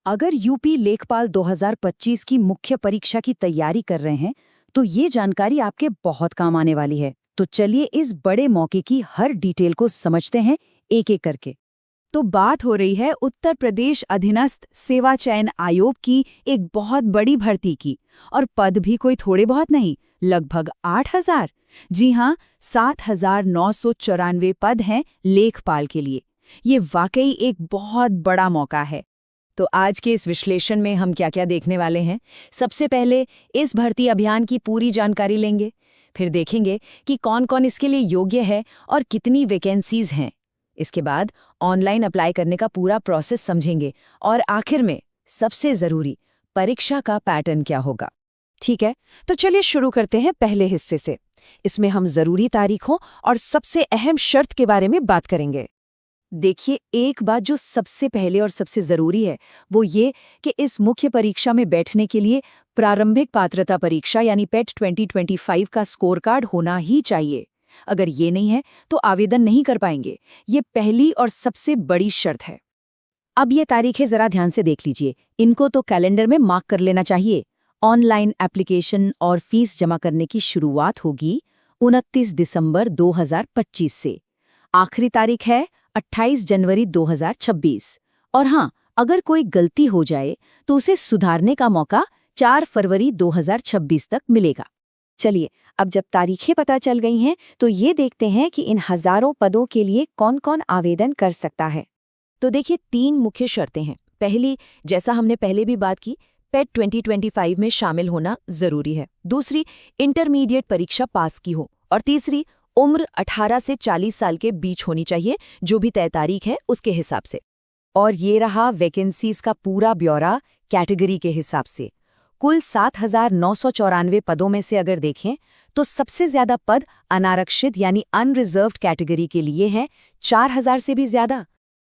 अगर यूपी लेखपाल 2025 की मुख्य परीक्षा की तैयारी कर रहे हैं, तो ये जानकारी आपके बहुत काम आने वाली है। तो चलिए इस बड़े मौके की हर डिटेल को समझते हैं एक एक करके। तो बात हो रही है उत्तर प्रदेश अधीनस्थ सेवा चयन आयोग की एक बहुत बड़ी भर्ती की। और पद भी कोई थोड़े बहुत नहीं, लगभग 8,000। जी हाँ, 7,994 पद हैं लेखपाल के लिए। ये वाकई एक बहुत बड़ा मौका है। तो आज के इस विश्लेषण में हम क्या क्या देखने वाले हैं। सबसे पहले इस भर्ती अभियान की पूरी जानकारी लेंगे। फिर देखेंगे कि कौन कौन इसके लिए योग्य है और कितनी वैकेंसीज हैं। इसके बाद ऑनलाइन अप्लाई करने का पूरा प्रोसेस समझेंगे। और आखिर में सबसे ज़रूरी, परीक्षा का पैटर्न क्या होगा। ठीक है, तो चलिए शुरू करते हैं पहले हिस्से से। इसमें हम ज़रूरी तारीखों और सबसे अहम शर्त के बारे में बात करेंगे। देखिए, एक बात जो सबसे पहले और सबसे ज़रूरी है वो ये कि इस मुख्य परीक्षा में बैठने के लिए प्रारंभिक पात्रता परीक्षा यानी पेट 2025 का स्कोर कार्ड होना ही चाहिए। अगर ये नहीं है तो आवेदन नहीं कर पाएंगे। ये पहली और सबसे बड़ी शर्त है। अब ये तारीखें ज़रा ध्यान से देख लीजिए, इनको तो कैलेंडर में मार्क कर लेना चाहिए। ऑनलाइन एप्लीकेशन और फीस जमा करने की शुरुआत होगी 29 दिसंबर 2025 से। आखिरी तारीख है 28 जनवरी 2026। और हाँ, अगर कोई गलती हो जाए तो उसे सुधारने का मौका 4 फरवरी 2026 तक मिलेगा। चलिए, अब जब तारीखें पता चल गई हैं तो ये देखते हैं कि इन हजारों पदों के लिए कौन कौन आवेदन कर सकता है। तो देखिए, 3 मुख्य शर्तें हैं। पहली, जैसा हमने पहले भी बात की, पेट 2025 में शामिल होना जरूरी है। दूसरी, इंटरमीडिएट परीक्षा पास की हो। और तीसरी, उम्र 18 से 40 साल के बीच होनी चाहिए, जो भी तय तारीख है उसके हिसाब से। और ये रहा वैकेंसीज का पूरा ब्यौरा कैटेगरी के हिसाब से। कुल 7,994 पदों में से अगर देखें तो सबसे ज्यादा पद अनारक्षित यानी अनरिजर्व्ड कैटेगरी के लिए हैं, 4,000 से भी ज्यादा।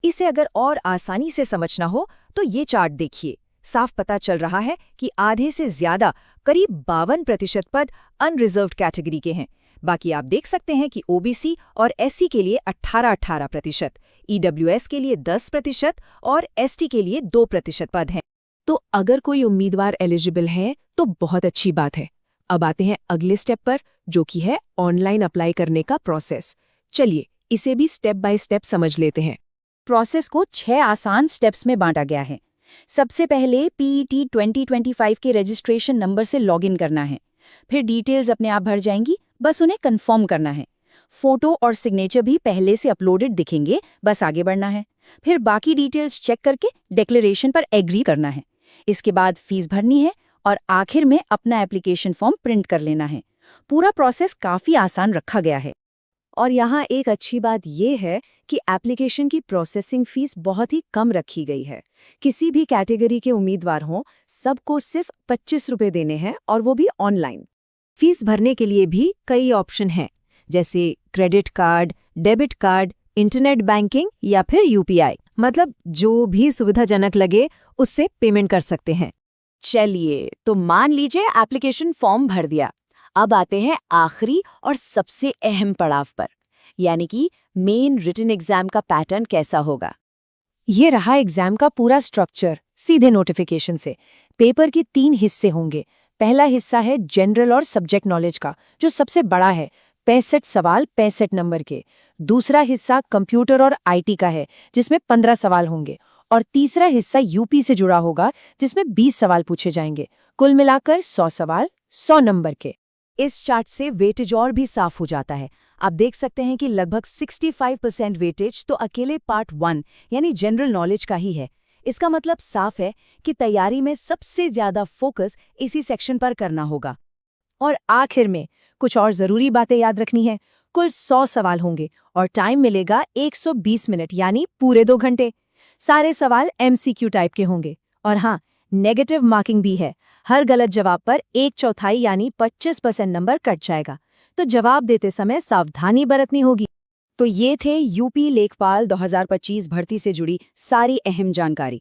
इसे अगर और आसानी से समझना हो तो ये चार्ट देखिए। साफ पता चल रहा है कि आधे से ज्यादा, करीब 52% पद अनरिजर्व्ड कैटेगरी के हैं। बाकी आप देख सकते हैं कि ओबीसी और एससी के लिए 18-18%, ईडब्ल्यूएस के लिए 10% और एसटी के लिए 2% पद हैं। तो अगर कोई उम्मीदवार एलिजिबल है तो बहुत अच्छी बात है। अब आते हैं अगले स्टेप पर, जो कि है ऑनलाइन अप्लाई करने का प्रोसेस। चलिए इसे भी स्टेप बाय स्टेप समझ लेते हैं। प्रोसेस को 6 आसान स्टेप्स में बांटा गया है। सबसे पहले पीईटी 2025 के रजिस्ट्रेशन नंबर से लॉगिन करना है। फिर डिटेल्स अपने आप भर जाएंगी, बस उन्हें कंफर्म करना है। फोटो और सिग्नेचर भी पहले से अपलोडेड दिखेंगे, बस आगे बढ़ना है। फिर बाकी डिटेल्स चेक करके डिक्लेरेशन पर एग्री करना है। इसके बाद फीस भरनी है और आखिर में अपना एप्लीकेशन फॉर्म प्रिंट कर लेना है। पूरा प्रोसेस काफ़ी आसान रखा गया है। और यहाँ एक अच्छी बात यह है कि एप्लीकेशन की प्रोसेसिंग फीस बहुत ही कम रखी गई है। किसी भी कैटेगरी के उम्मीदवार हों, सबको सिर्फ 25 रुपये देने हैं, और वो भी ऑनलाइन। फीस भरने के लिए भी कई ऑप्शन हैं, जैसे credit card, debit card, internet banking या फिर यूपीआई। मतलब जो भी सुविधाजनक लगे उससे पेमेंट कर सकते हैं। चलिए, तो मान लीजिए एप्लीकेशन फॉर्म भर दिया। अब आते हैं आखिरी और सबसे अहम पड़ाव पर, यानी कि मेन रिटन एग्जाम का पैटर्न कैसा होगा। ये रहा एग्जाम का पूरा स्ट्रक्चर, सीधे नोटिफिकेशन से। पेपर के 3 हिस्से होंगे। पहला हिस्सा है जनरल और सब्जेक्ट नॉलेज का, जो सबसे बड़ा है, 65 सवाल 65 नंबर के। दूसरा हिस्सा कंप्यूटर और आईटी का है, जिसमें 15 सवाल होंगे। और तीसरा हिस्सा यूपी से जुड़ा होगा, जिसमें 20 सवाल पूछे जाएंगे। कुल मिलाकर 100 सवाल 100 नंबर के। इस चार्ट से वेटेज और भी साफ हो जाता है। आप देख सकते हैं कि लगभग 65% वेटेज तो अकेले पार्ट 1 यानी जनरल नॉलेज का ही है। इसका मतलब साफ है कि तैयारी में सबसे ज्यादा फोकस इसी सेक्शन पर करना होगा। और आखिर में कुछ और जरूरी बातें याद रखनी है। कुल 100 सवाल होंगे और टाइम मिलेगा 120 मिनट यानी पूरे 2 घंटे। सारे सवाल एमसीक्यू टाइप के होंगे। और हाँ, नेगेटिव मार्किंग भी है। हर गलत जवाब पर 1/4 यानी 25% नंबर कट जाएगा। तो जवाब देते समय सावधानी बरतनी होगी। तो ये थे यूपी लेखपाल 2025 भर्ती से जुड़ी सारी अहम जानकारी।